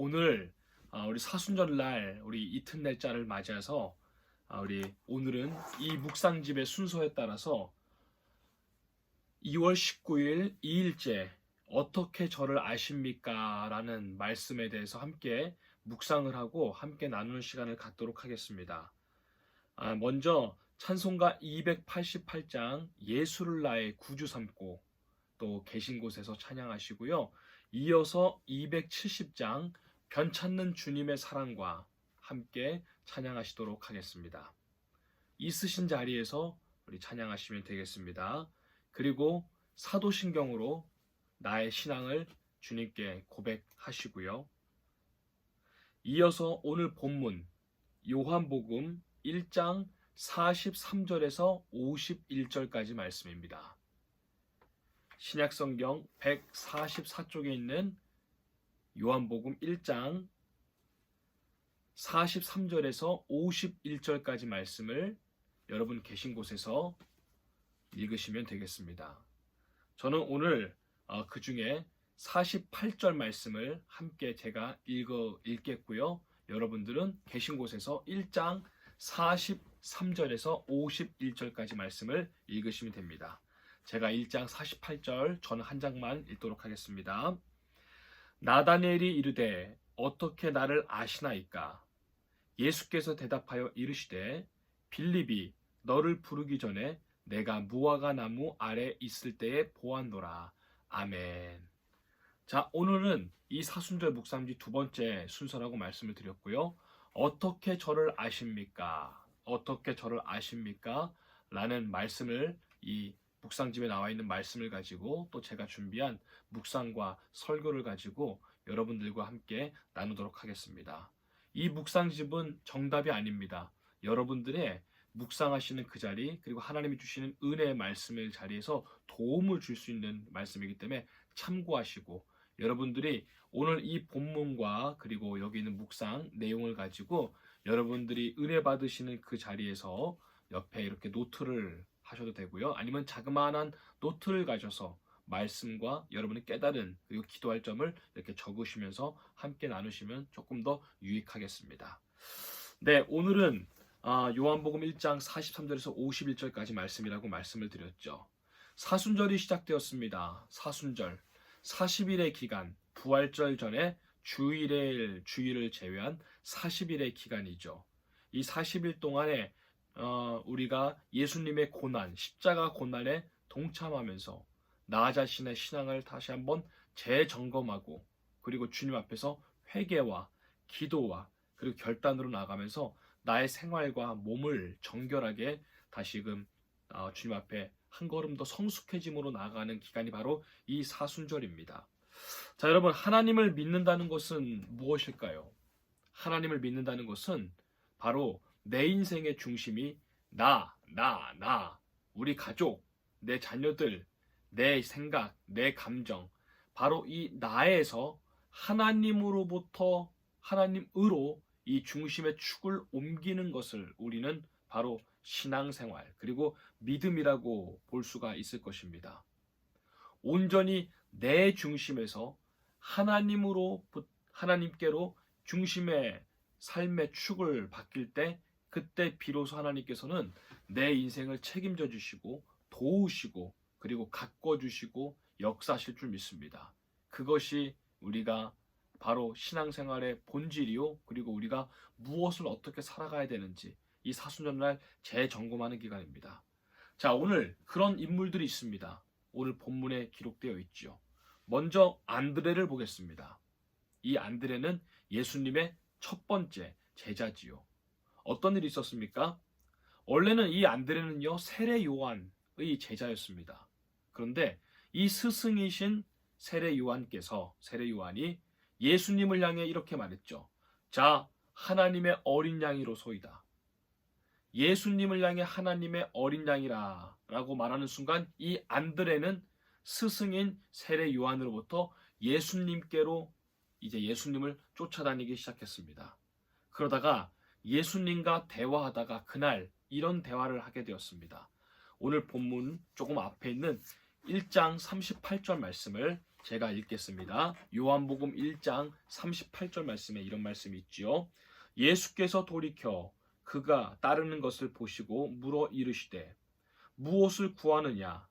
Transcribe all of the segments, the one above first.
오늘 우리 사순절날 우리 이튿날짜를 맞이해서 우리 오늘은 이 묵상집의 순서에 따라서 2월 19일 2일째 어떻게 저를 아십니까? 라는 말씀에 대해서 함께 묵상을 하고 함께 나누는 시간을 갖도록 하겠습니다. 먼저 찬송가 288장 예수를 나의 구주 삼고 또 계신 곳에서 찬양하시고요. 이어서 270장 변찮는 주님의 사랑과 함께 찬양하시도록 하겠습니다. 있으신 자리에서 우리 찬양하시면 되겠습니다. 그리고 사도신경으로 나의 신앙을 주님께 고백하시고요. 이어서 오늘 본문 요한복음 1장 43절에서 51절까지 말씀입니다. 신약성경 144쪽에 있는 요한복음 1장 43절에서 51절까지 말씀을 여러분 계신 곳에서 읽으시면 되겠습니다. 저는 오늘 그 중에 48절 말씀을 함께 제가 읽겠고요. 여러분들은 계신 곳에서 1장 43절에서 51절까지 말씀을 읽으시면 됩니다. 제가 1장 48절 저는 한 장만 읽도록 하겠습니다. 나다니엘이 이르되 어떻게 나를 아시나이까? 예수께서 대답하여 이르시되 빌립이 너를 부르기 전에 내가 무화과 나무 아래 있을 때에 보았노라. 아멘. 자, 오늘은 이 사순절 묵상지 두 번째 순서라고 말씀을 드렸고요. 어떻게 저를 아십니까? 어떻게 저를 아십니까? 라는 말씀을 이 묵상집에 나와 있는 말씀을 가지고 또 제가 준비한 묵상과 설교를 가지고 여러분들과 함께 나누도록 하겠습니다. 이 묵상집은 정답이 아닙니다. 여러분들의 묵상하시는 그 자리 그리고 하나님이 주시는 은혜의 말씀의 자리에서 도움을 줄 수 있는 말씀이기 때문에 참고하시고 여러분들이 오늘 이 본문과 그리고 여기 있는 묵상 내용을 가지고 여러분들이 은혜 받으시는 그 자리에서 옆에 이렇게 노트를 하셔도 되고요. 아니면 자그마한 노트를 가져서 말씀과 여러분의 깨달은 그리고 기도할 점을 이렇게 적으시면서 함께 나누시면 조금 더 유익하겠습니다. 네, 오늘은 요한복음 1장 43절에서 51절까지 말씀이라고 말씀을 드렸죠. 사순절이 시작되었습니다. 사순절 40일의 기간, 부활절 전에 주일을 제외한 40일의 기간이죠. 이 40일 동안에 우리가 예수님의 고난, 십자가 고난에 동참하면서 나 자신의 신앙을 다시 한번 재점검하고 그리고 주님 앞에서 회개와 기도와 그리고 결단으로 나가면서 나의 생활과 몸을 정결하게 다시금 주님 앞에 한 걸음 더 성숙해짐으로 나아가는 기간이 바로 이 사순절입니다. 자, 여러분, 하나님을 믿는다는 것은 무엇일까요? 하나님을 믿는다는 것은 바로 내 인생의 중심이 나, 우리 가족, 내 자녀들, 내 생각, 내 감정, 바로 이 나에서 하나님으로 이 중심의 축을 옮기는 것을 우리는 바로 신앙생활 그리고 믿음이라고 볼 수가 있을 것입니다. 온전히 내 중심에서 하나님께로 중심의 삶의 축을 바뀔 때 그때 비로소 하나님께서는 내 인생을 책임져 주시고 도우시고 그리고 가꿔 주시고 역사하실 줄 믿습니다. 그것이 우리가 바로 신앙생활의 본질이요 그리고 우리가 무엇을 어떻게 살아가야 되는지 이 사순절날 재점검하는 기간입니다. 자, 오늘 그런 인물들이 있습니다. 오늘 본문에 기록되어 있죠. 먼저 안드레를 보겠습니다. 이 안드레는 예수님의 첫 번째 제자지요. 어떤 일이 있었습니까? 원래는 이 안드레는요 세례 요한의 제자였습니다. 그런데 이 스승이신 세례 요한이 예수님을 향해 이렇게 말했죠. 자, 하나님의 어린 양이로소이다. 예수님을 향해 하나님의 어린 양이라 라고 말하는 순간 이 안드레는 스승인 세례 요한으로부터 예수님께로 이제 예수님을 쫓아다니기 시작했습니다. 그러다가 예수님과 대화하다가 그날 이런 대화를 하게 되었습니다. 오늘 본문 조금 앞에 있는 1장 38절 말씀을 제가 읽겠습니다. 요한복음 1장 38절 말씀에 이런 말씀이 있지요. 예수께서 돌이켜 그가 따르는 것을 보시고 물어 이르시되 무엇을 구하느냐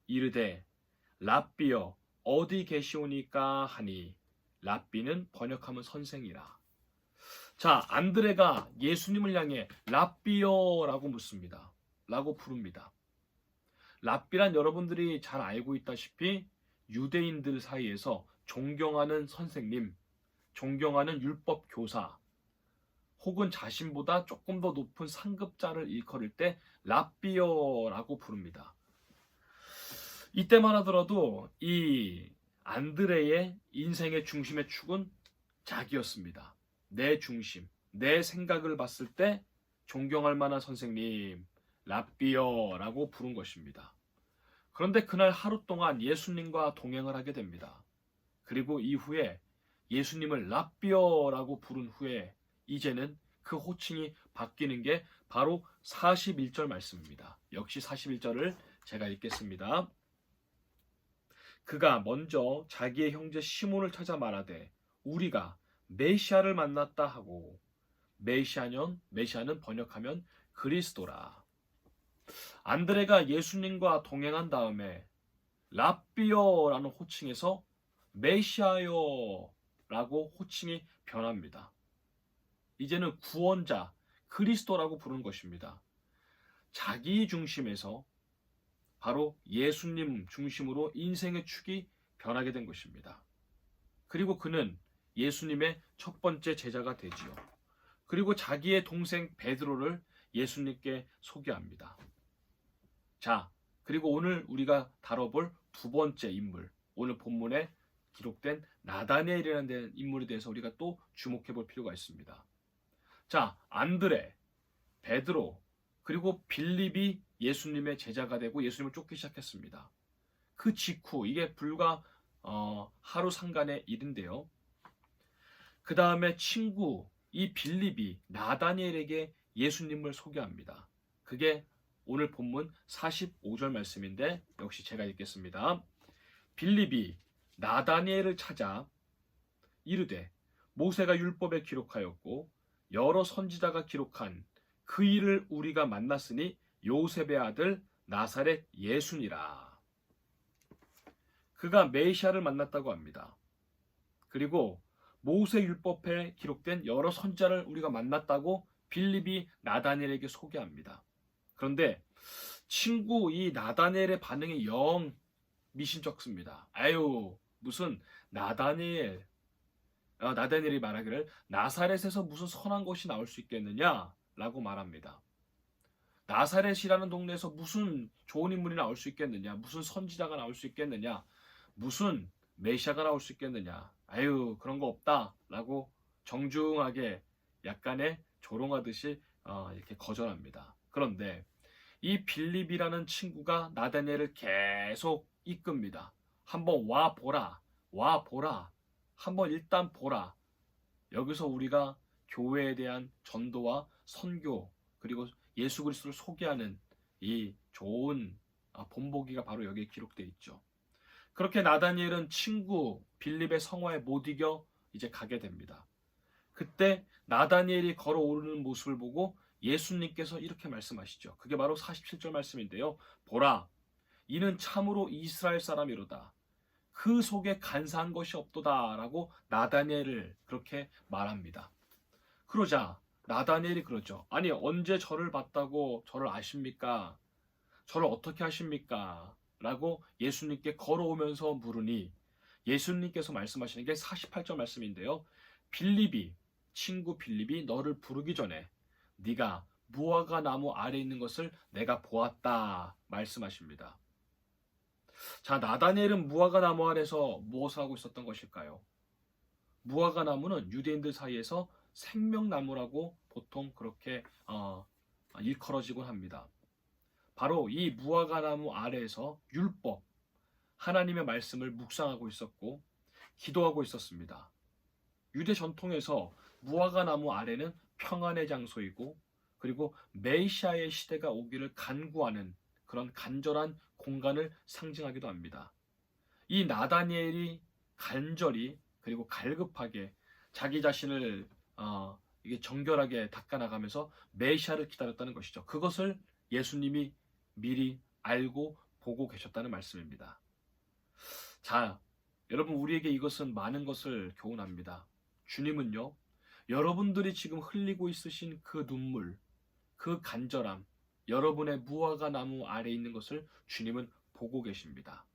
이르되 랍비여 어디 계시오니까 하니 랍비는 번역하면 선생이라. 자, 안드레가 예수님을 향해 랍비여라고 묻습니다. 라고 부릅니다. 랍비란 여러분들이 잘 알고 있다시피 유대인들 사이에서 존경하는 선생님, 존경하는 율법 교사, 혹은 자신보다 조금 더 높은 상급자를 일컬을 때 랍비어라고 부릅니다. 이때만 하더라도 이 안드레의 인생의 중심의 축은 자기였습니다. 내 중심, 내 생각을 봤을 때 존경할 만한 선생님, 랍비어라고 부른 것입니다. 그런데 그날 하루 동안 예수님과 동행을 하게 됩니다. 그리고 이후에 예수님을 랍비어라고 부른 후에 이제는 그 호칭이 바뀌는 게 바로 41절 말씀입니다. 역시 41절을 제가 읽겠습니다. 그가 먼저 자기의 형제 시몬을 찾아 말하되 우리가 메시아를 만났다 하고, 메시아는 번역하면 그리스도라. 안드레가 예수님과 동행한 다음에 랍비어라는 호칭에서 메시아여라고 호칭이 변합니다. 이제는 구원자, 그리스도라고 부르는 것입니다. 자기 중심에서 바로 예수님 중심으로 인생의 축이 변하게 된 것입니다. 그리고 그는 예수님의 첫 번째 제자가 되지요. 그리고 자기의 동생 베드로를 예수님께 소개합니다. 자, 그리고 오늘 우리가 다뤄볼 두 번째 인물, 오늘 본문에 기록된 나다니엘이라는 인물에 대해서 우리가 또 주목해 볼 필요가 있습니다. 자, 안드레, 베드로, 그리고 빌립이 예수님의 제자가 되고 예수님을 쫓기 시작했습니다. 그 직후, 이게 불과 하루 상간의 일인데요. 그 다음에 친구, 이 빌립이 나다니엘에게 예수님을 소개합니다. 그게 오늘 본문 45절 말씀인데 역시 제가 읽겠습니다. 빌립이 나다니엘을 찾아 이르되 모세가 율법에 기록하였고 여러 선지자가 기록한 그 일을 우리가 만났으니 요셉의 아들 나사렛 예수니라. 그가 메시아를 만났다고 합니다. 그리고 모세 율법에 기록된 여러 선지자를 우리가 만났다고 빌립이 나다니엘에게 소개합니다. 그런데 친구 이 나다니엘의 반응이 영 미심쩍습니다. 아유, 무슨 나다니엘이 말하기를 나사렛에서 무슨 선한 것이 나올 수 있겠느냐 라고 말합니다. 나사렛이라는 동네에서 무슨 좋은 인물이 나올 수 있겠느냐, 무슨 선지자가 나올 수 있겠느냐, 무슨 메시아가 나올 수 있겠느냐, 아유 그런 거 없다 라고 정중하게 약간의 조롱하듯이 이렇게 거절합니다. 그런데 이 빌립이라는 친구가 나다니엘을 계속 이끕니다. 한번 와 보라, 한번 일단 보라. 여기서 우리가 교회에 대한 전도와 선교, 그리고 예수 그리스도를 소개하는 이 좋은 본보기가 바로 여기에 기록되어 있죠. 그렇게 나다니엘은 친구 빌립의 성화에 못 이겨 이제 가게 됩니다. 그때 나다니엘이 걸어오르는 모습을 보고 예수님께서 이렇게 말씀하시죠. 그게 바로 47절 말씀인데요. 보라, 이는 참으로 이스라엘 사람이로다. 그 속에 간사한 것이 없도다 라고 나다니엘을 그렇게 말합니다. 그러자 나다니엘이 그러죠. 아니 언제 저를 봤다고 저를 아십니까? 저를 어떻게 하십니까? 라고 예수님께 걸어오면서 물으니 예수님께서 말씀하시는 게 48절 말씀인데요. 친구 빌립이 너를 부르기 전에 네가 무화과 나무 아래 있는 것을 내가 보았다 말씀하십니다. 자, 나다니엘은 무화과 나무 아래서 무엇을 하고 있었던 것일까요? 무화과 나무는 유대인들 사이에서 생명나무라고 보통 그렇게 일컬어지곤 합니다. 바로 이 무화과 나무 아래에서 율법, 하나님의 말씀을 묵상하고 있었고 기도하고 있었습니다. 유대 전통에서 무화과 나무 아래는 평안의 장소이고 그리고 메시아의 시대가 오기를 간구하는 그런 간절한 공간을 상징하기도 합니다. 이 나다니엘이 간절히 그리고 갈급하게 자기 자신을 이게 정결하게 닦아나가면서 메시아를 기다렸다는 것이죠. 그것을 예수님이 미리 알고 보고 계셨다는 말씀입니다. 자, 여러분, 우리에게 이것은 많은 것을 교훈합니다. 주님은요, 여러분들이 지금 흘리고 있으신 그 눈물, 그 간절함, 여러분의 무화과 나무 아래에 있는 것을 주님은 보고 계십니다.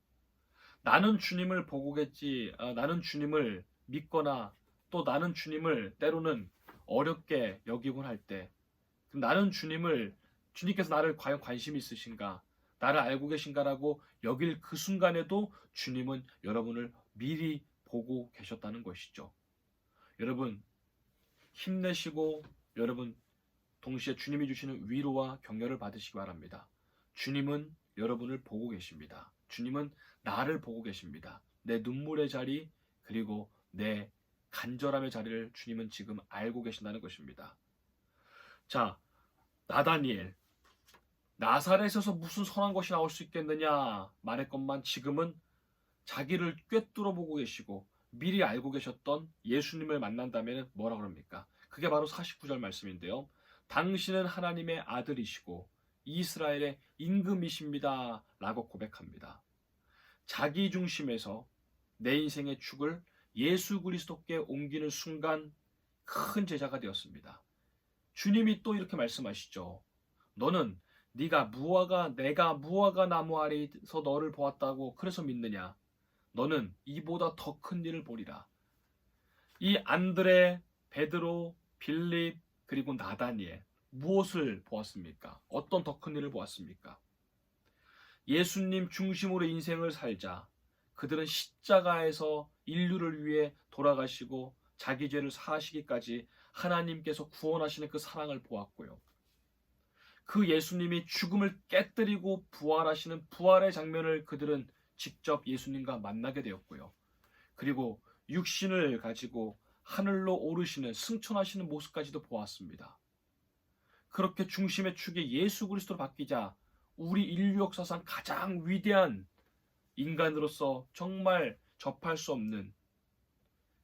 나는 주님을 보고겠지, 나는 주님을 믿거나 또 나는 주님을 때로는 어렵게 여기곤 할 때, 나는 주님께서 나를 과연 관심이 있으신가, 나를 알고 계신가라고 여길 그 순간에도 주님은 여러분을 미리 보고 계셨다는 것이죠. 여러분, 힘내시고 여러분 동시에 주님이 주시는 위로와 격려를 받으시기 바랍니다. 주님은 여러분을 보고 계십니다. 주님은 나를 보고 계십니다. 내 눈물의 자리 그리고 내 간절함의 자리를 주님은 지금 알고 계신다는 것입니다. 자, 나다니엘, 나사렛에서 무슨 선한 것이 나올 수 있겠느냐 말했건만 지금은 자기를 꿰뚫어 보고 계시고 미리 알고 계셨던 예수님을 만난다면 뭐라 그럽니까? 그게 바로 49절 말씀인데요. 당신은 하나님의 아들이시고 이스라엘의 임금이십니다 라고 고백합니다. 자기 중심에서 내 인생의 축을 예수 그리스도께 옮기는 순간 큰 제자가 되었습니다. 주님이 또 이렇게 말씀하시죠. 너는 내가 무화과 나무 아래에서 너를 보았다고 그래서 믿느냐? 너는 이보다 더 큰 일을 보리라. 이 안드레, 베드로, 빌립 그리고 나다니엘 무엇을 보았습니까? 어떤 더 큰 일을 보았습니까? 예수님 중심으로 인생을 살자. 그들은 십자가에서 인류를 위해 돌아가시고 자기 죄를 사하시기까지 하나님께서 구원하시는 그 사랑을 보았고요. 그 예수님이 죽음을 깨뜨리고 부활하시는 부활의 장면을 그들은 직접 예수님과 만나게 되었고요. 그리고 육신을 가지고 하늘로 오르시는 승천하시는 모습까지도 보았습니다. 그렇게 중심의 축이 예수 그리스도로 바뀌자 우리 인류 역사상 가장 위대한 인간으로서 정말 접할 수 없는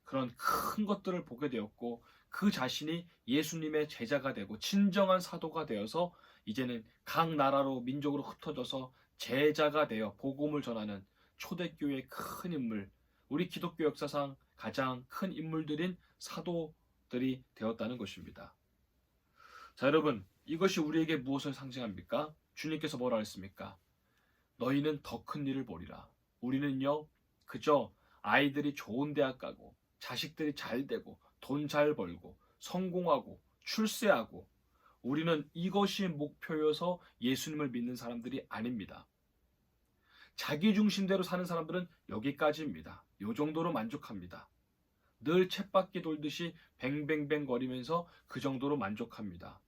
그런 큰 것들을 보게 되었고 그 자신이 예수님의 제자가 되고 진정한 사도가 되어서 이제는 각 나라로 민족으로 흩어져서 제자가 되어 복음을 전하는 초대교회의 큰 인물, 우리 기독교 역사상 가장 큰 인물들인 사도들이 되었다는 것입니다. 자, 여러분, 이것이 우리에게 무엇을 상징합니까? 주님께서 뭐라 했습니까? 너희는 더 큰 일을 보리라. 우리는요, 그저 아이들이 좋은 대학 가고 자식들이 잘 되고 돈 잘 벌고 성공하고 출세하고 우리는 이것이 목표여서 예수님을 믿는 사람들이 아닙니다. 자기 중심대로 사는 사람들은 여기까지입니다. 요 정도로 만족합니다. 늘 쳇바퀴 돌듯이 뱅뱅뱅 거리면서 그 정도로 만족합니다.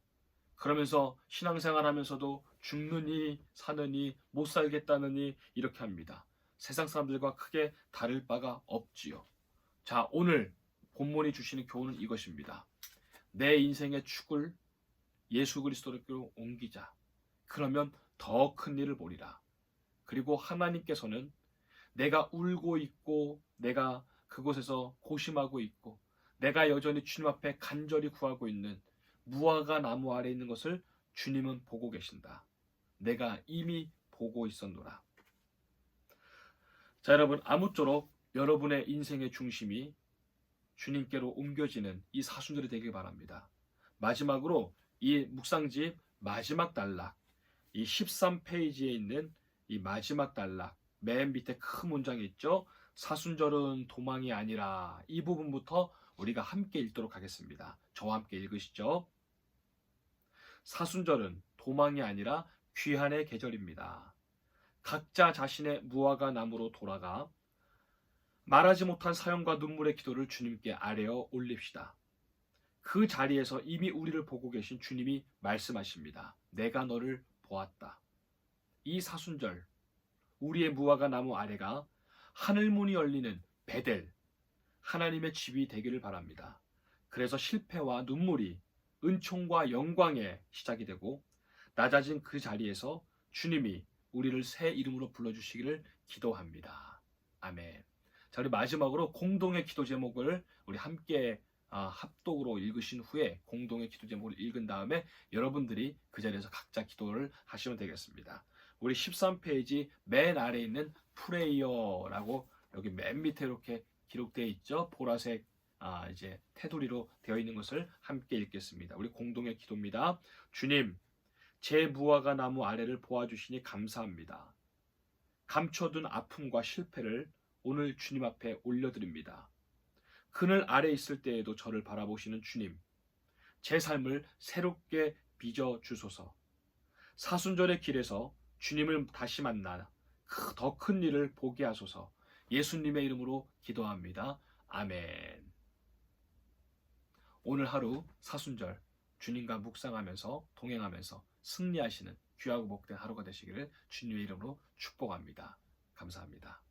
그러면서 신앙생활 하면서도 죽느니 사느니 못 살겠다느니 이렇게 합니다. 세상 사람들과 크게 다를 바가 없지요. 자, 오늘 본문이 주시는 교훈은 이것입니다. 내 인생의 축을 예수 그리스도로 옮기자. 그러면 더 큰 일을 보리라. 그리고 하나님께서는 내가 울고 있고 내가 그곳에서 고심하고 있고 내가 여전히 주님 앞에 간절히 구하고 있는 무화과 나무 아래 있는 것을 주님은 보고 계신다. 내가 이미 보고 있었노라. 자, 여러분, 아무쪼록 여러분의 인생의 중심이 주님께로 옮겨지는 이 사순절이 되길 바랍니다. 마지막으로 이 묵상집 마지막 단락, 이 13페이지에 있는 이 마지막 단락, 맨 밑에 큰 문장이 있죠. 사순절은 도망이 아니라, 이 부분부터 우리가 함께 읽도록 하겠습니다. 저와 함께 읽으시죠. 사순절은 도망이 아니라 귀한의 계절입니다. 각자 자신의 무화과 나무로 돌아가 말하지 못한 사연과 눈물의 기도를 주님께 아뢰어 올립시다. 그 자리에서 이미 우리를 보고 계신 주님이 말씀하십니다. 내가 너를 보았다. 이 사순절, 우리의 무화과 나무 아래가 하늘문이 열리는 베델, 하나님의 집이 되기를 바랍니다. 그래서 실패와 눈물이 은총과 영광의 시작이 되고 낮아진 그 자리에서 주님이 우리를 새 이름으로 불러주시기를 기도합니다. 아멘. 자, 우리 마지막으로 공동의 기도 제목을 우리 함께 합독으로 읽으신 후에 공동의 기도 제목을 읽은 다음에 여러분들이 그 자리에서 각자 기도를 하시면 되겠습니다. 우리 13페이지 맨 아래에 있는 프레이어라고 여기 맨 밑에 이렇게 기록되어 있죠. 보라색 이제 테두리로 되어 있는 것을 함께 읽겠습니다. 우리 공동의 기도입니다. 주님, 제 무화과 나무 아래를 보아주시니 감사합니다. 감춰둔 아픔과 실패를 오늘 주님 앞에 올려드립니다. 그늘 아래 있을 때에도 저를 바라보시는 주님, 제 삶을 새롭게 빚어 주소서. 사순절의 길에서 주님을 다시 만나 더 큰 일을 보게 하소서. 예수님의 이름으로 기도합니다. 아멘. 오늘 하루 사순절 주님과 묵상하면서 동행하면서 승리하시는 귀하고 복된 하루가 되시기를 주님의 이름으로 축복합니다. 감사합니다.